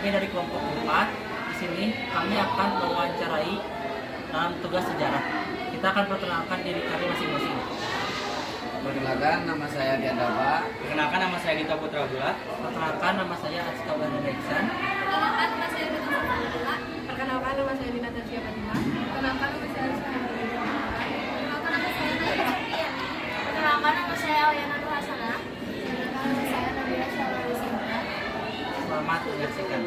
Kami dari kelompok 4. Di sini kami akan mewawancarai dalam tugas sejarah. Kita akan perkenalkan diri kami masing-masing. Perkenalkan, nama saya Diandaba. Perkenalkan, nama saya Dito Putra Bulat. Perkenalkan, nama saya Aziza Wahana Iksan. Perkenalkan, nama saya Dito Putra Bulat. Perkenalkan, nama saya Dina Tasya Fatimah. Perkenalkan, nama saya Rizky Perkenalkan, nama saya Nadia Sofian. Perkenalkan, nama saya Alyana Nur Hasanah. Perkenalkan, nama saya Nabila Syarul Sinta. Selamat menyaksikan.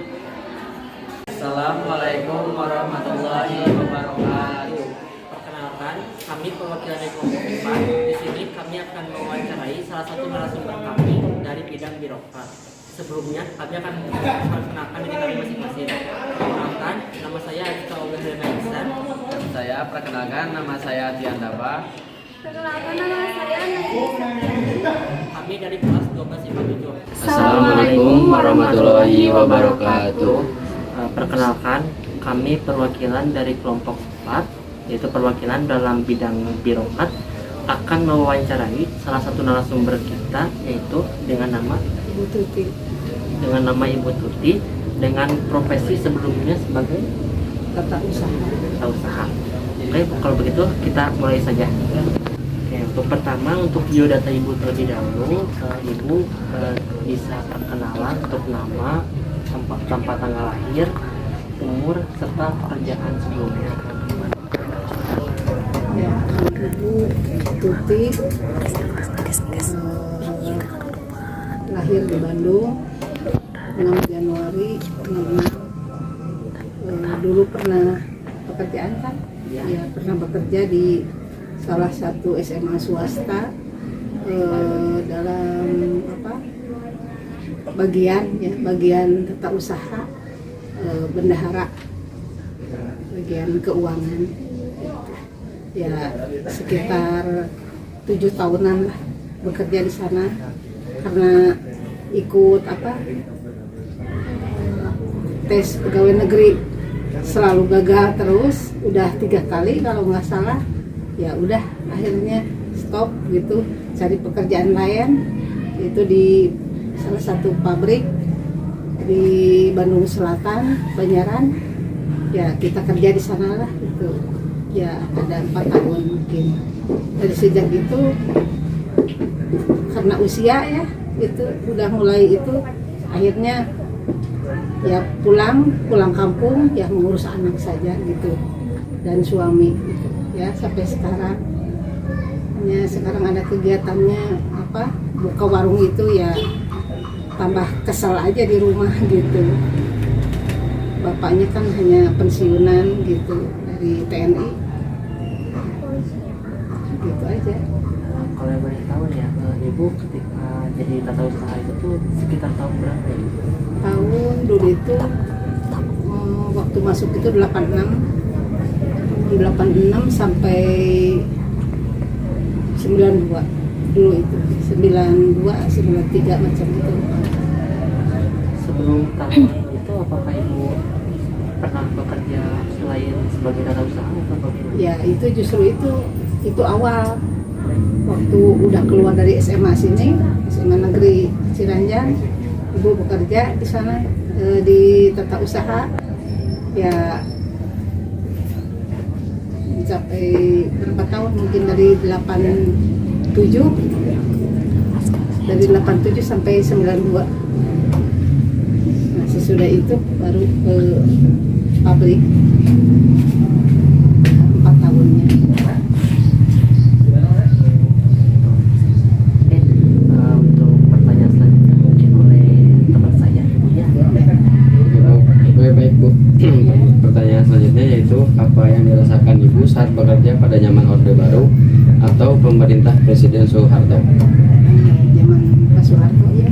Assalamualaikum warahmatullahi wabarakatuh. Perkenalkan, kami perwakilan dari kelompok 4. Di sini kami akan mewawancarai salah satu narasumber kami dari bidang birokrat. Sebelumnya, kami akan memperkenalkan diri kami masing-masing. Perkenalkan, nama saya Aziza Wahana Iksan. Saya perkenalkan, nama saya Diandaba. Perkenalkan, nama saya Nadia. Kami dari kelas 12 IPA 7. Assalamualaikum warahmatullahi wabarakatuh. Perkenalkan, kami perwakilan dari kelompok 4, yaitu perwakilan dalam bidang birokrat, akan mewawancarai salah satu narasumber kita, yaitu dengan nama Ibu Tuti. Ibu Tuti, dengan profesi sebelumnya sebagai Tata usaha. Oke, kalau begitu kita mulai saja. Oke, untuk pertama, untuk biodata Ibu terlebih dahulu, Ibu bisa perkenalan untuk nama, tempat tanggal lahir, umur, serta pekerjaan sebelumnya. Ya, Ibu Tuti lahir di Bandung 6 Januari 66. Dulu pernah pekerjaan kan? Ya, pernah bekerja di salah satu SMA swasta dalam bagian tata usaha, bendahara, bagian keuangan. Ya, sekitar 7 tahunan lah bekerja di sana, karena ikut tes pegawai negeri selalu gagal terus, udah 3 kali kalau nggak salah. Ya udah, akhirnya stop gitu, cari pekerjaan lain. Itu di salah satu pabrik di Bandung Selatan, Banjaran. Ya, kita kerja di sana lah gitu. Ya, ada 4 tahun mungkin. Dari sejak itu, karena usia ya, itu udah mulai itu, akhirnya ya pulang kampung, ya mengurus anak saja gitu, dan suami gitu. Ya, sampai sekarang. Ya, sekarang ada kegiatannya buka warung itu, ya tambah kesel aja di rumah gitu. Bapaknya kan hanya pensiunan gitu dari TNI. Gitu aja. Kalau boleh tahu ya, Ibu ketika jadi tata usaha itu tuh sekitar tahun berapa ya? Tahun dulu itu waktu masuk itu 86 sampai 92 dulu itu, 92 93 macam itu. Sebelum tahun itu apakah Ibu pernah bekerja selain sebagai tata usaha atau bagaimana? Ya, itu justru itu awal waktu udah keluar dari SMA sini, SMA Negeri Ciranjang. Ibu bekerja di sana di tata usaha, ya mencapai berapa tahun, mungkin dari 87 sampai 92. Nah, sesudah itu baru ke pabrik 4 tahunnya. Untuk pertanyaan selanjutnya mungkin oleh teman saya, ya. Baik Bu. Pertanyaan selanjutnya yaitu, apa yang dirasakan Ibu saat bekerja pada zaman Orde Baru atau pemerintah Presiden Soeharto? Zaman Pak Soeharto ya,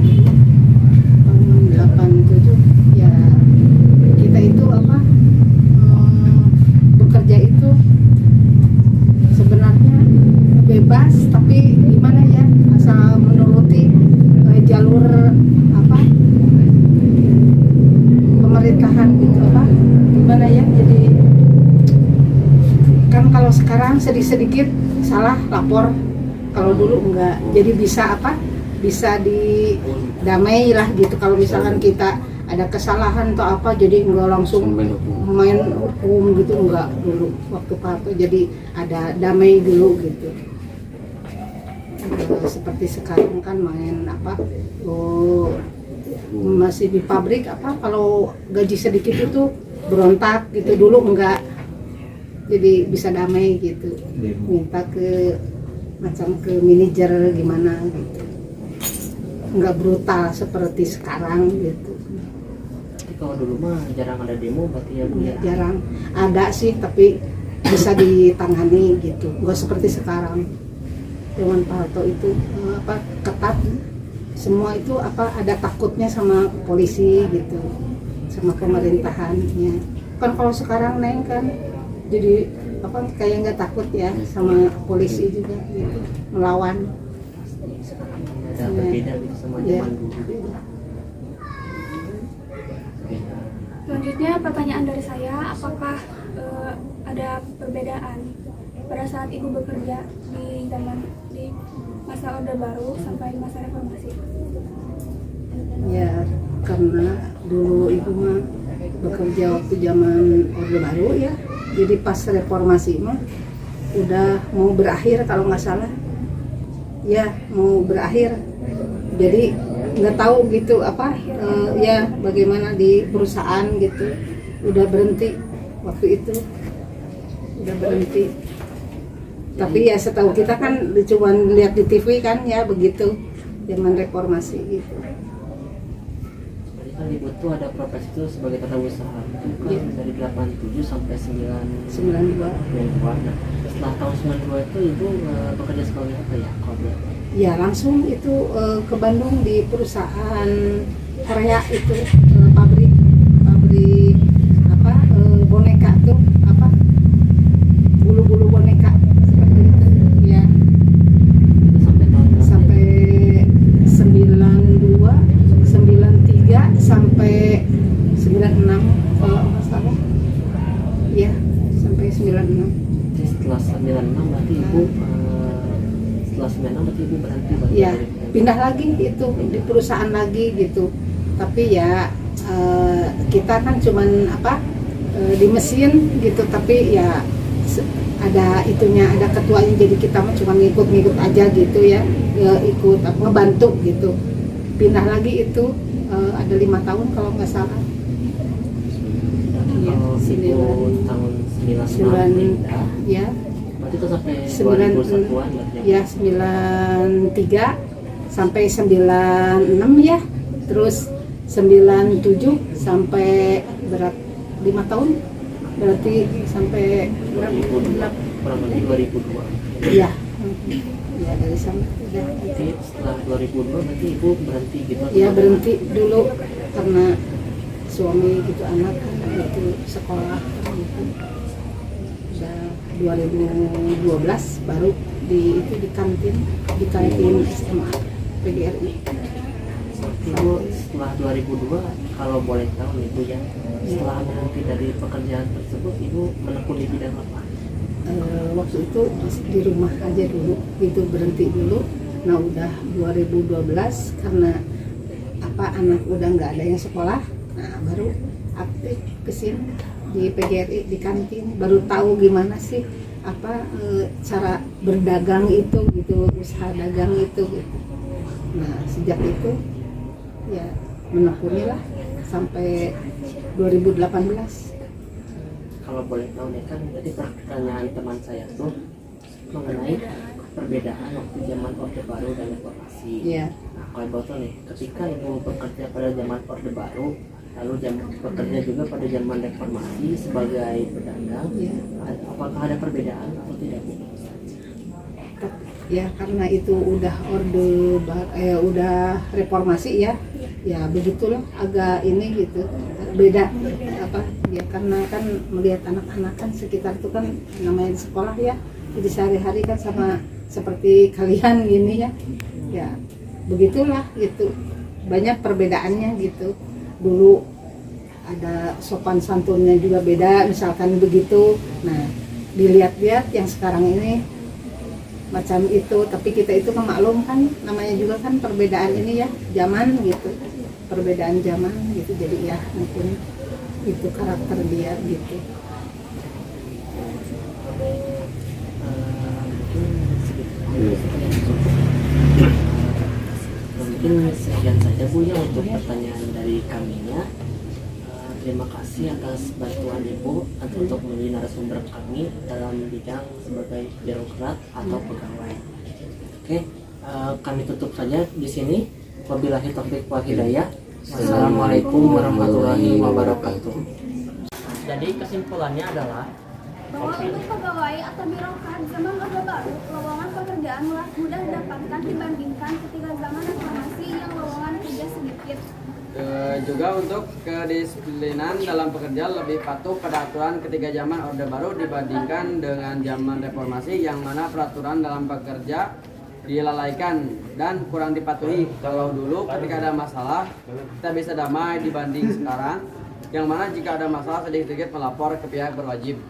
tahun 87 ya, kita itu bekerja itu sebenarnya bebas, tapi gimana ya, asal menuruti jalur pemerintahan gitu, gimana ya. Jadi kan kalau sekarang sedikit salah lapor, kalau dulu enggak. Jadi bisa bisa didamai lah gitu. Kalau misalkan kita ada kesalahan atau apa jadi nggak langsung main hukum gitu, nggak dulu waktu Pak Harto, jadi ada damai dulu gitu. Seperti sekarang kan main apa, masih di pabrik apa, kalau gaji sedikit itu berontak gitu, dulu enggak, jadi bisa damai gitu, minta ke macam ke manajer gimana gitu, enggak brutal seperti sekarang gitu. Tapi kalau dulu mah jarang ada demo berarti ya Bu ya? Jarang ada sih, tapi bisa ditangani gitu, enggak seperti sekarang. Zaman Pak Harto itu apa, ketat, semua itu apa, ada takutnya sama polisi gitu, sama pemerintahannya. Kan kalau sekarang Neng kan jadi apa, kayak nggak takut ya sama polisi juga gitu, melawan. Ada berbeda gitu sama Ya. zaman dulu. Selanjutnya pertanyaan dari saya, apakah ada perbedaan pada saat Ibu bekerja di masa Orde Baru sampai masa reformasi? Ya karena dulu ibu mah bekerja waktu zaman Orde Baru ya, jadi pas reformasi mah udah mau berakhir kalau nggak salah, ya mau berakhir, jadi nggak tahu gitu apa, ya bagaimana di perusahaan gitu, udah berhenti waktu itu, udah berhenti. Tapi ya setahu kita kan cuma lihat di TV kan ya begitu zaman reformasi gitu. Jadi kan Ibu tuh ada profesi itu sebagai tata usaha itu kan Iya. dari 87 sampai 92. 92. Nah, setelah tahun 92 itu Ibu bekerja sebagai apa ya? Kalau boleh tahu? Ya langsung itu ke Bandung di perusahaan Korea itu, pabrik apa, boneka tuh apa, bulu-bulu boneka seperti itu ya, Itu sampai tahun berapa? sampai 92, 93 sampai 96 kalau nggak salah ya, sampai 96. Jadi setelah 96 berarti Ibu setelah 96 berarti Ibu berhenti berarti Ya dari- pindah lagi itu di perusahaan lagi gitu, tapi ya kita kan cuman apa, di mesin gitu, tapi ya ada itunya, ada ketuanya, jadi kita mah cuma ngikut-ngikut aja gitu ya, ikut apa, ngebantu gitu. Pindah lagi itu ada 5 tahun kalau nggak salah. Iya, Kalau Ibu 9 tahun 96 pindah, ya, berarti itu sampai 9 2001-an berarti ya 93 sampai 96 ya, terus 97 sampai berat 5 tahun, berarti sampai 2002, kurang lebih 2002. ya, ya dari sana udah Jadi setelah 2002 berarti Ibu berhenti gitu? ya, berhenti dulu karena suami gitu, anak kan itu sekolah gitu. Udah 2012 baru di kantin SMA PGRI. Ibu setelah 2002 kalau boleh tahu nih Bu ya, setelah berhenti dari pekerjaan tersebut Ibu menekuni bidang apa? Waktu itu di rumah aja dulu itu, berhenti dulu. Nah udah 2012 karena apa, anak udah nggak ada yang sekolah, nah baru aktif kesini di PGRI di kantin, baru tahu gimana sih apa, cara berdagang itu gitu, usaha dagang itu gitu. Nah sejak itu ya menekuni lah sampai 2018. Kalau boleh tahu nih kan tadi pertanyaan teman saya tuh mengenai perbedaan waktu zaman Orde Baru dan Reformasi. Iya. Nah, kalau boleh tahu nih, ketika Ibu bekerja pada zaman Orde Baru, lalu bekerja juga pada zaman Reformasi sebagai pedagang, Iya. apakah ada perbedaan atau tidak Bu? Ya karena itu udah udah reformasi ya, ya begitulah, agak ini gitu, beda apa ya, karena kan melihat anak-anak kan sekitar itu kan namanya di sekolah ya, jadi sehari-hari kan sama seperti kalian gini ya, ya begitulah gitu, banyak perbedaannya gitu. Dulu ada sopan santunnya juga beda misalkan begitu. Nah dilihat-lihat yang sekarang ini macam itu, tapi kita itu kan maklum kan, namanya juga kan perbedaan ini ya, zaman gitu, perbedaan zaman gitu, jadi ya mungkin itu karakter dia gitu. Mungkin sekian saja Bu ya untuk pertanyaan dari kaminya. Terima kasih atas bantuan Ibu untuk menjadi narasumber kami dalam bidang sebagai birokrat atau pegawai. Oke, kami tutup saja di sini. Wabillahi taufiq wal hidayah. Wassalamualaikum warahmatullahi wabarakatuh. Jadi kesimpulannya adalah bahwa untuk pegawai atau birokrat zaman Orde Baru, lowongan pekerjaan mudah didapatkan dibandingkan ketika zaman reformasi yang lowongan kerja sedikit. Juga untuk kedisiplinan dalam pekerja lebih patuh pada aturan ketika zaman Orde Baru dibandingkan dengan zaman reformasi yang mana peraturan dalam pekerja dilalaikan dan kurang dipatuhi. Kalau dulu ketika ada masalah kita bisa damai dibanding sekarang yang mana jika ada masalah sedikit-sedikit melapor ke pihak berwajib.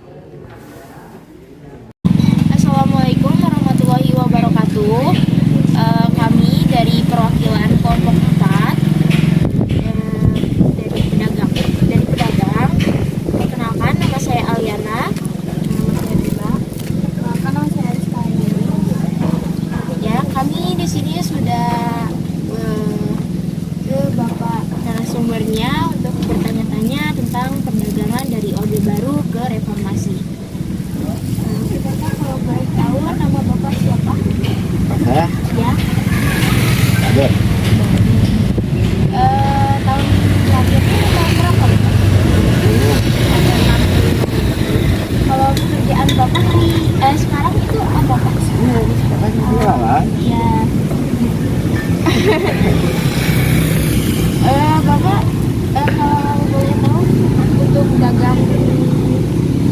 Assalamualaikum warahmatullahi wabarakatuh. Kami dari perwakilan kelompok 4 dari pedagang. Perkenalkan, nama saya Aliana. Nama saya Bella. Perkenalkan, nama saya Rizky. Ya, kami di sini sudah ke Bapak narasumbernya untuk bertanya-tanya tentang perdagangan dari Orde Baru ke reformasi. Bapak, kalau boleh tahu nama Bapak siapa? Saya? Ya. Ada. Tahun terakhirnya tahun berapa? Kalau pekerjaan Bapak di sekarang itu apa Pak? Sekarang jualan. Ya. Bapak, kalau boleh tahu untuk dagang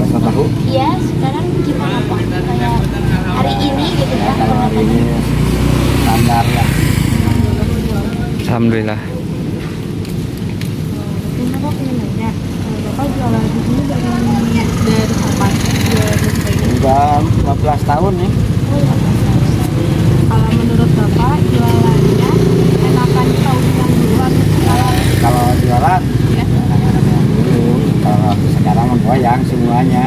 Bakso tahu. iya sekarang gimana Pak? Kayak hari ini gitu Pak? Standar lah. Alhamdulillah. Ini Bapak pengen nanya, Bapak jualan di sini dari kapan? Udah 15 tahun nih. Kalau menurut Bapak jualannya enakan tahun yang dulu atau sekarang? Kalau jualan Ya. yang dulu, kalau sekarang goyang semuanya.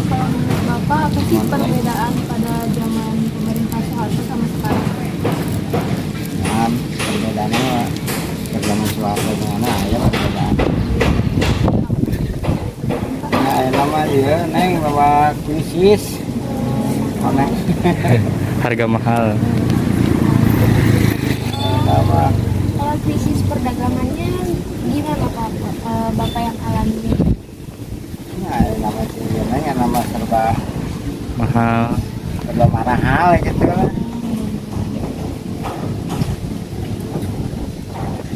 Kalau menurut Bapak apa sih perbedaan pada zaman pemerintah Soeharto sama sekarang? Nah, perbedaannya zaman Soeharto mana ya perbedaan. Nah, nama dia neng bawa krisis. Mana? Harga mahal. Apa? Kalau krisis perdagangannya gimana Pak? Bapak yang alami? Nah, nama dia neng nama serba Mahal. mahal gitu lah.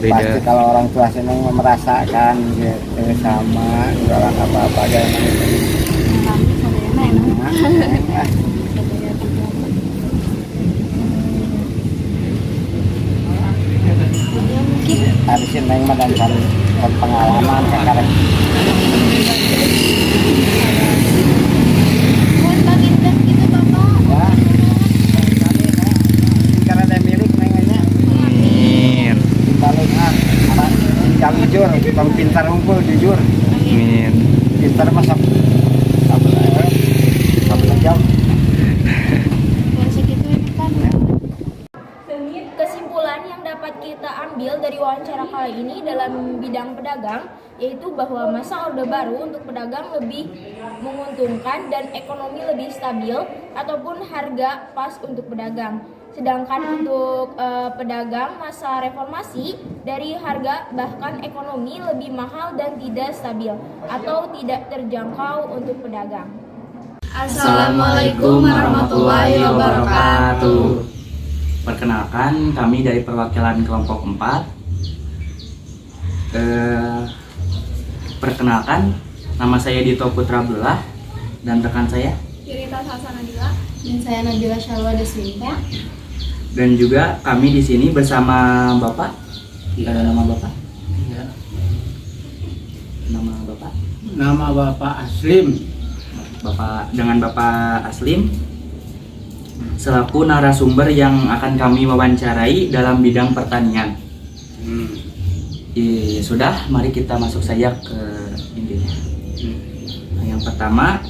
Beda. Pasti kalau orang tua sini merasakan gitu sama jualan apa-apa aja. Kami saudara enak. Nah, Ya mungkin harusin neng mah dan cari pengalaman sekarang. mau bagiin gas gitu Bapak? Ya, karena ada milik nengnya. Amin. Kita lihat apa yang jujur, bang pintar ngumpul jujur, Amin. pintar masak apa ya? Satu jam. Ya segitu ini kan. Kesimpulan yang dapat kita ambil dari wawancara kali ini dalam bidang pedagang yaitu bahwa masa Orde Baru untuk pedagang lebih menguntungkan dan ekonomi lebih stabil ataupun harga pas untuk pedagang. Sedangkan untuk pedagang masa reformasi dari harga bahkan ekonomi lebih mahal dan tidak stabil atau tidak terjangkau untuk pedagang. Assalamualaikum warahmatullahi wabarakatuh. Perkenalkan, kami dari perwakilan kelompok 4. Perkenalkan, nama saya Dito Putra Abdullah dan rekan saya. Yurita Salsanadila. Dan saya Nabila Syalwa Deswinta. Dan juga kami di sini bersama Bapak. Nama Bapak? Nama Bapak? Nama Bapak Aslim. Dengan Bapak Aslim. selaku narasumber yang akan kami wawancarai dalam bidang pertanian. Sudah, mari kita masuk saja ke intinya. Nah, yang pertama,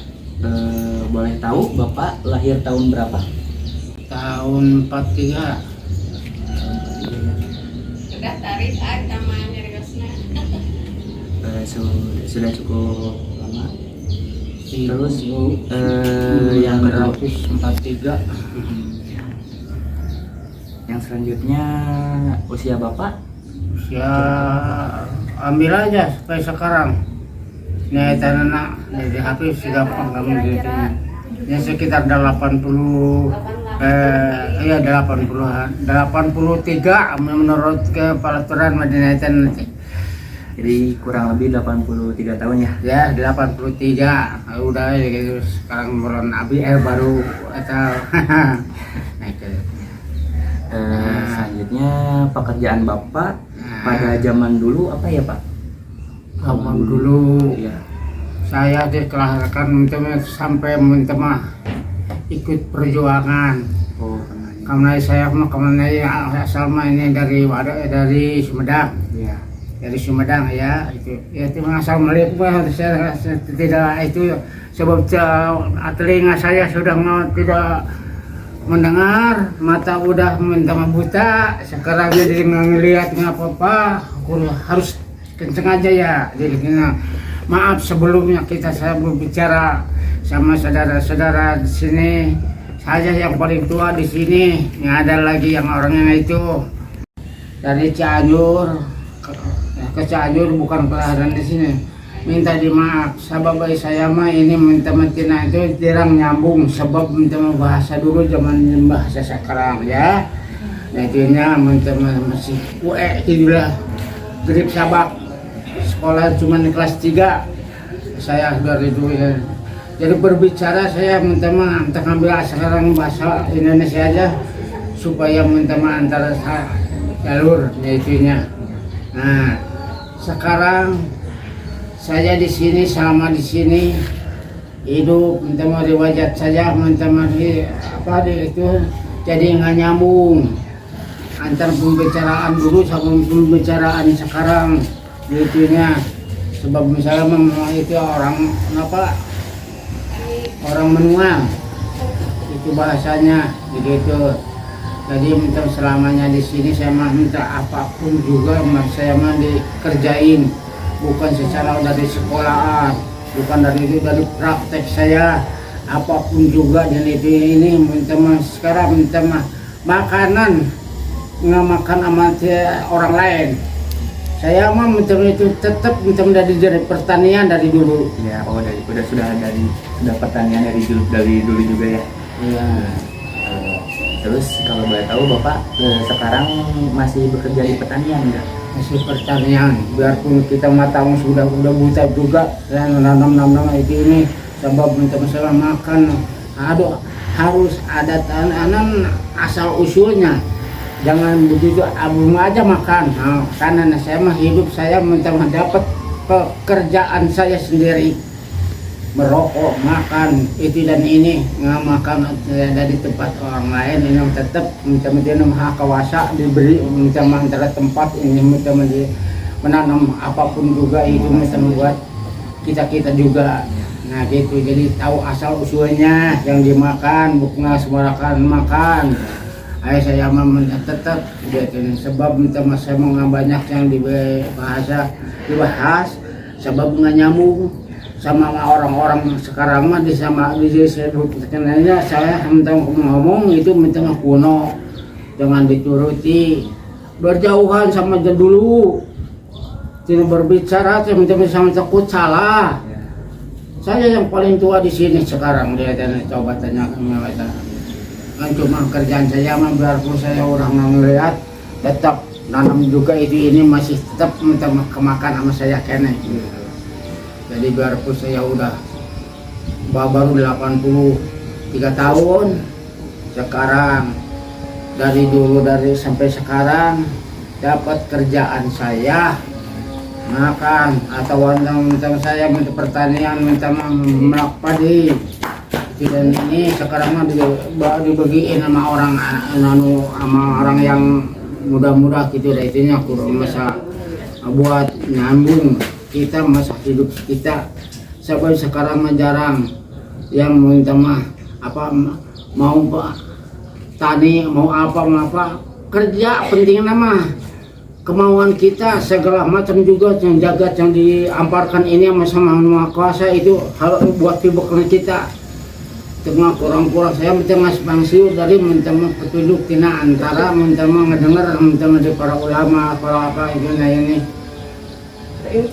boleh tahu Bapak lahir tahun berapa? Tahun 43. Sudah tarik namanya Rigosna. Sudah cukup lama. Terus yang kedua 43. Yang selanjutnya usia Bapak? Ya ambil aja sampai sekarang. Nih tanah dari HP sudah kami gitu. Ya sekitar 80 ya 80-an. 83 menurut kepelaturan Madinah. Jadi kurang lebih 83 tahun ya? Ya 83. Udah gitu sekarang bulan Abi baru atau selanjutnya pekerjaan Bapak pada zaman dulu apa ya Pak? zaman dulu Ya. saya dikelahkan sampai ikut perjuangan Oh, karena saya asal ini dari Sumedang. ya. Dari Sumedang ya itu asal melihat saya tidak itu sebab telinga saya sudah tidak mendengar, mata udah mentah buta, sekarang jadi ngelihat apa-apa, harus kenceng aja ya. Jadi maaf sebelumnya saya berbicara sama saudara-saudara di sini. Saya yang paling tua di sini, nggak ada lagi yang orangnya itu dari Cianjur ke Cianjur, bukan kelahiran di sini. Minta dimaaf, sebab saya mah ini minta-minta itu jarang nyambung, sebab minta bahasa dulu zaman bahasa sekarang ya. Nah itunya minta masih itulah grip sabak, sekolah cuma di kelas 3 saya dari dulu ya. Jadi berbicara saya minta ngambil sekarang bahasa Indonesia aja supaya minta antara jalur ya itunya. Nah sekarang saya di sini selama di sini hidup minta riwayat saja minta apa itu jadi nggak nyambung antar pembicaraan dulu sama pembicaraan sekarang itunya, sebab misalnya memang itu orang menua itu bahasanya begitu. Jadi minta selamanya di sini saya minta apapun juga saya dikerjain, bukan secara dari sekolahan, bukan dari praktek saya, apapun juga. Dan itu ini minta sekarang minta makanan nggak makan sama orang lain. Saya mah minta itu tetap minta dari pertanian dari dulu. Ya, sudah pertanian dari dulu juga ya. Iya. Terus kalau boleh tahu Bapak sekarang masih bekerja di pertanian enggak? Masih pertanian, biarpun kita matang sudah buta juga, saya nanam itu ini sebab minta masalah makan. Harus ada tanam asal usulnya, jangan begitu abung aja makan. Nah, karena saya mah hidup saya minta dapat pekerjaan saya sendiri, merokok, makan itu dan ini, nggak makan dari tempat orang lain. Ini tetap minta maha kawasa diberi, minta antara tempat ini minta menanam apapun juga itu minta membuat kita juga. Nah gitu, jadi tahu asal usulnya yang dimakan, bukan sembarangan makan. Ayah saya tetap gitu, sebab minta saya mau banyak yang dibahas, sebab nggak nyambung sama orang-orang sekarang mah disebutkannya saya minta ngomong itu minta kuno, jangan dituruti, berjauhan sama dulu, tidak berbicara minta takut salah. Saya yang paling tua di sini sekarang, dia coba tanya mereka. Kan cuma kerjaan saya mah biarpun saya orang ngelihat tetap nanam juga ini masih tetap minta kemakan sama saya kene. Jadi biarpun saya udah baru 83 tahun sekarang, dari sampai sekarang dapat kerjaan saya makan atau minta saya minta pertanian, minta melak padi presiden ini sekarang mah dibagiin sama orang yang muda-muda gitu, dah itunya kurang masa buat nyambung kita masa hidup kita. Sebab sekarang mah jarang yang minta mah apa mau tani mau apa kerja penting nama kemauan kita segala macam juga yang jagat yang diamparkan ini sama Maha Kuasa itu hal buat bekal kita. Tengah kurang-kurang saya minta mas pangsiu dari minta petunjuk tina antara minta ngedenger minta dari para ulama para apa ini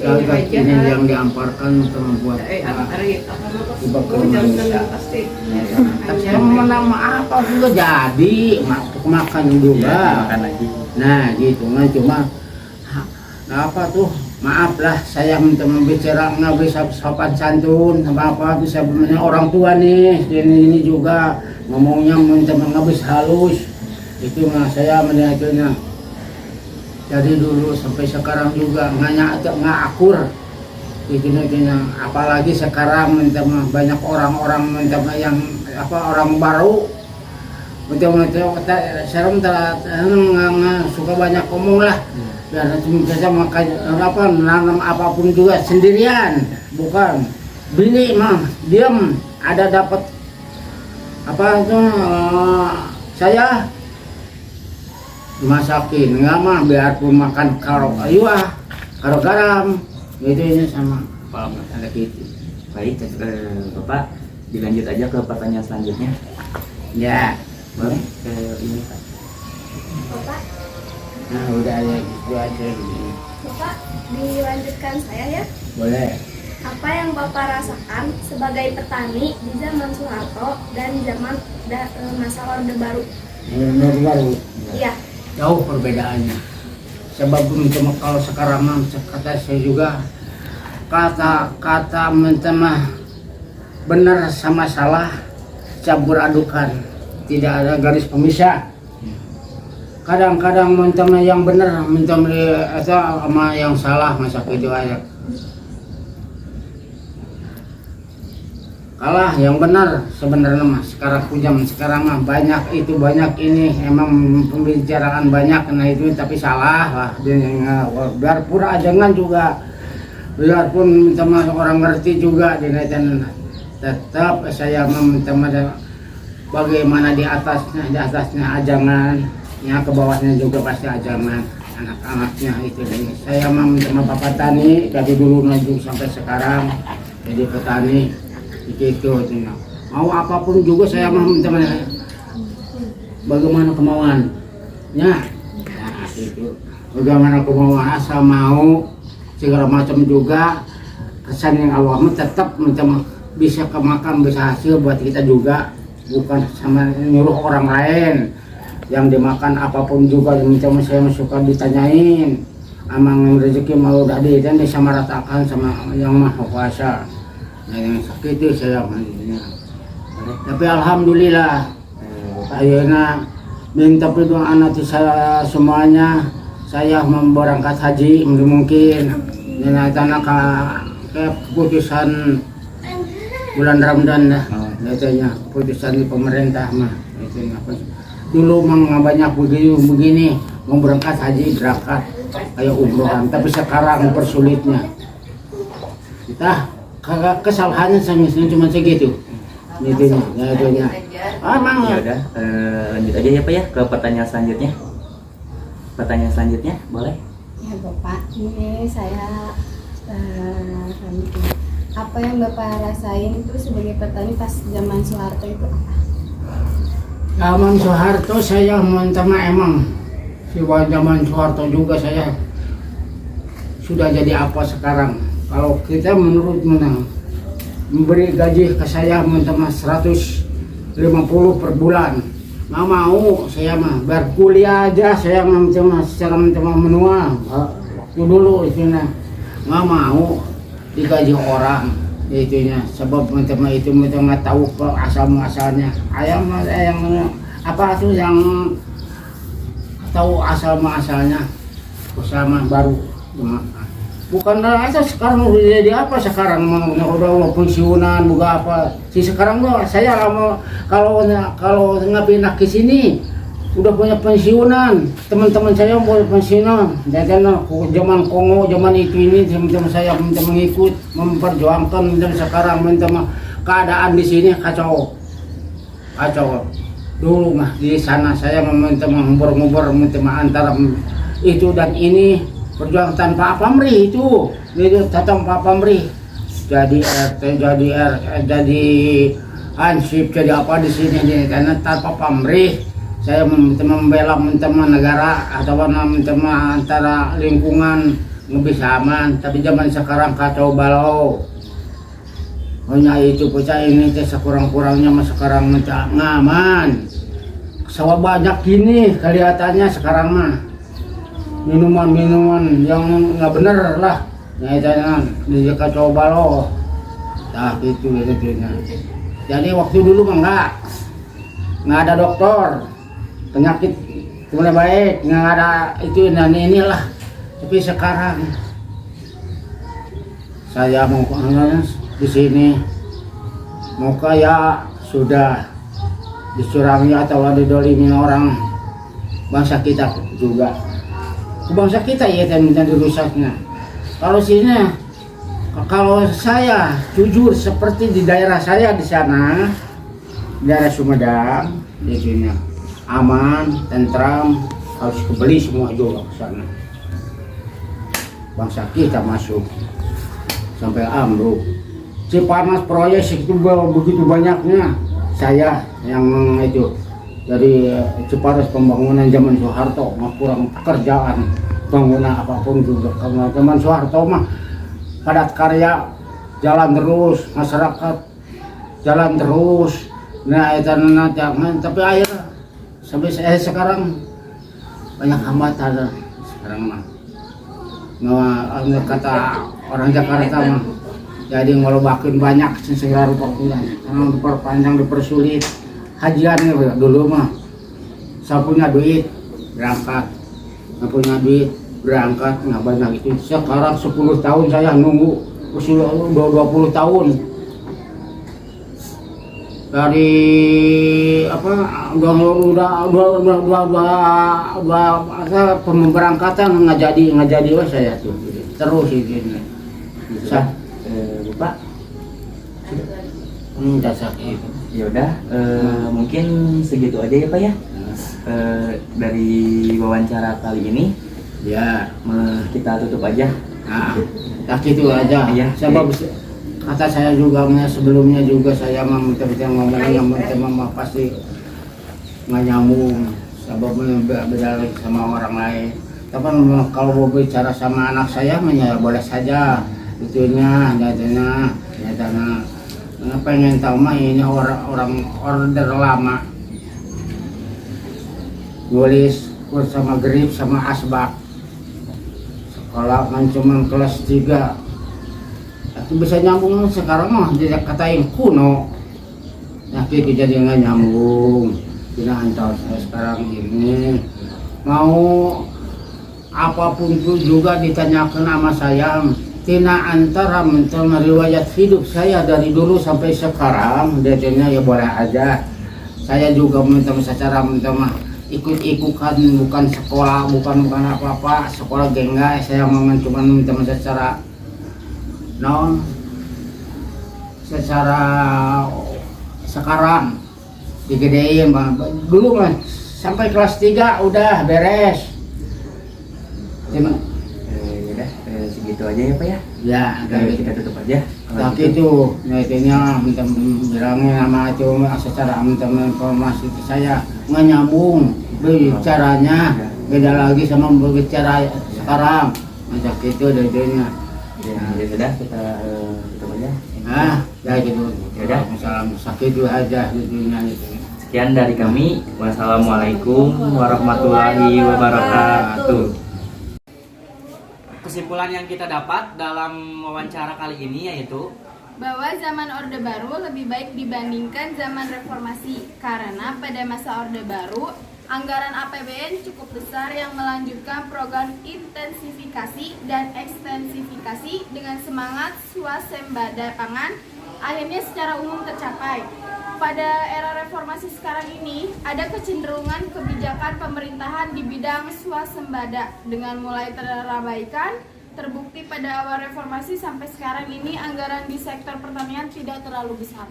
jagat ini yang diamparkan untuk membuat bekal Indonesia. Tapi saya menang apa juga jadi makan juga. Nah gitu kan cuma apa tuh maaf lah saya minta membicara nggak bisa sopan santun apa bisa orang tua nih ini juga ngomongnya minta ngabis halus itu mah saya melihatnya dari dulu sampai sekarang juga nggak akur itu apalagi sekarang minta banyak orang-orang minta yang apa orang baru betul-betul saya suka banyak ngomong lah dan saya makan apa nanam apapun juga sendirian bukan beli mah diam ada dapat apa itu saya dimasakin nggak mah biarpun makan karo garam itu ini sama ada gitu. Baik, Bapak dilanjut aja ke pertanyaan selanjutnya. Ya. Boleh ke ini Pak. Bapak, Nah udah ada gitu aja gini. Bapak dilanjutkan saya ya. Boleh. Apa yang Bapak rasakan sebagai petani di zaman Soeharto dan zaman masa Orde Baru? Orde Baru. Iya. Jauh perbedaannya. Sebab cuma kalau sekarang mah kata saya juga kata mentemah benar sama salah campur adukan. Tidak ada garis pemisah. Kadang-kadang mentemah yang benar mentemah atau sama yang salah masa itu aja. Kalah yang benar sebenarnya mah sekarang mah banyak ini emang pembicaraan banyak nah itu tapi salah lah biarpun ajangan juga biarpun teman orang ngerti juga dan tetap saya meminta bagaimana di atasnya ajangan ya ke bawahnya juga pasti ajangan anak-anaknya itu dan saya meminta Bapak Tani dari dulu lanjut sampai sekarang jadi petani itu mau apapun juga saya mau minta bagaimana kemauannya nah, itu bagaimana kemauan asal mau segala macam juga kesan yang Allah tetap minta bisa kemakan bisa hasil buat kita juga bukan sama nyuruh orang lain yang dimakan apapun juga minta saya suka ditanyain amang rezeki mau udah dan disamaratakan sama yang Maha Kuasa. Nah, yang sakit itu saya mandinya. Tapi alhamdulillah, ayeuna minta doa anak saya semuanya. Saya berangkat haji mungkin dan tanah ke keputusan bulan Ramadan dah. Katanya keputusan di pemerintah mah. Itu apa? Dulu mah banyak begini mau berangkat haji berangkat kayak umrohan, tapi sekarang persulitnya. Kita kesalahannya cuma segitu itunya emang ya udah lanjut aja ya Pak ya ke pertanyaan selanjutnya boleh ya Bapak ini saya apa yang Bapak rasain itu sebagai petani pas zaman Soeharto itu apa? Zaman Soeharto saya emang si zaman Soeharto juga saya sudah jadi apa sekarang. Kalau kita menurut memberi gaji ke saya teman 150 per bulan, nggak mau saya mah berkuliah aja saya secara menua waktu dulu itunya nggak mau digaji orang itunya sebab teman itu nggak tahu asal muasalnya ayam yang apa tuh yang tahu asal muasalnya usaha baru bukan aja sekarang udah jadi apa sekarang udah pensiunan buka apa sih sekarang tuh saya kalau nggak pindah ke sini udah punya pensiunan, teman-teman saya boleh pensiunan dan zaman Kongo zaman itu ini teman-teman saya minta mengikut memperjuangkan dan sekarang minta keadaan di sini kacau dulu mah di sana saya meminta menghubur-hubur minta antara itu dan ini berjuang tanpa pamrih itu tanpa pamrih jadi RT jadi ansip jadi apa di sini karena tanpa pamrih saya membela teman negara atau teman antara lingkungan lebih aman tapi zaman sekarang kacau balau hanya itu percaya ini sekurang-kurangnya mas sekarang minta ngaman sawah banyak gini kelihatannya sekarang mah minuman yang nggak bener lah nyatanya di kacau balau nah gitu jadi waktu dulu mah nggak ada dokter penyakit mulai baik nggak ada itu dan inilah tapi sekarang saya mau di sini mau kayak sudah dicurangi atau didolimin orang bangsa kita juga bangsa kita ya minta dirusaknya kalau saya jujur seperti di daerah saya di sana daerah Sumedang di sini aman, tentram, harus kebeli semua juga ke sana. Bangsa kita masuk sampai ambruk. Cipanas proyek itu begitu banyaknya. Saya yang itu dari Cipanas pembangunan zaman Soeharto mah kurang pekerjaan bangunan apapun juga. Karena zaman Soeharto mah padat karya, jalan terus, masyarakat jalan terus. Nah itu nanti tapi akhirnya sampai saya sekarang banyak hambatan sekarang mah kata orang Jakarta mah jadi ngelobakin banyak segala rupa bulan karena diperpanjang dipersulit hajian dulu mah saya punya duit berangkat nggak punya duit berangkat nggak banyak itu sekarang 10 tahun saya nunggu usia 20 tahun dari apa udah pemberangkatan nggak jadi wah saya tuh terus ini Bapak minta sakit ya udah mungkin segitu aja ya Pak ya dari wawancara kali ini ya kita tutup aja itu aja ya sebab kata saya juga sebelumnya juga saya ngomongnya yang pasti nggak nyambung sebabnya beda sama orang lain tapi kalau mau bicara sama anak saya ya boleh saja itunya nyatanya pengen tahu mah ini orang order lama nulis kurs sama grip sama asbak sekolah cuma kelas 3 itu bisa nyambung sekarang mah tidak katain kuno tapi jadi nggak nyambung tidak antar saya sekarang ini mau apapun itu juga ditanyakan sama saya tina antara mental riwayat hidup saya dari dulu sampai sekarang dadanya ya boleh aja saya juga minta secara minta mah ikut-ikutan bukan sekolah bukan apa-apa sekolah gengga saya cuma minta secara secara sekarang digedein dulu mah sampai kelas 3 udah beres segitu aja ya Pak ya kita tutup aja nah gitu intinya minta bilangnya sama itu secara minta informasi ke saya nggak nyambung bicaranya beda lagi sama berbicara sekarang macam itu dadanya ya sudah kita tutup aja ya gitu ya udah salam sakit itu aja dunia itu sekian dari kami wassalamualaikum warahmatullahi wabarakatuh. Kesimpulan yang kita dapat dalam wawancara kali ini yaitu bahwa zaman Orde Baru lebih baik dibandingkan zaman reformasi karena pada masa Orde Baru Anggaran APBN cukup besar yang melanjutkan program intensifikasi dan ekstensifikasi dengan semangat swasembada pangan akhirnya secara umum tercapai. Pada era reformasi sekarang ini, ada kecenderungan kebijakan pemerintahan di bidang swasembada dengan mulai terabaikan. Terbukti pada awal reformasi sampai sekarang ini anggaran di sektor pertanian tidak terlalu besar.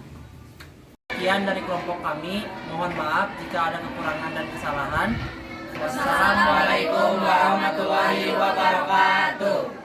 Sekian dari kelompok kami, mohon maaf jika ada kekurangan dan kesalahan. Wassalamualaikum warahmatullahi wabarakatuh.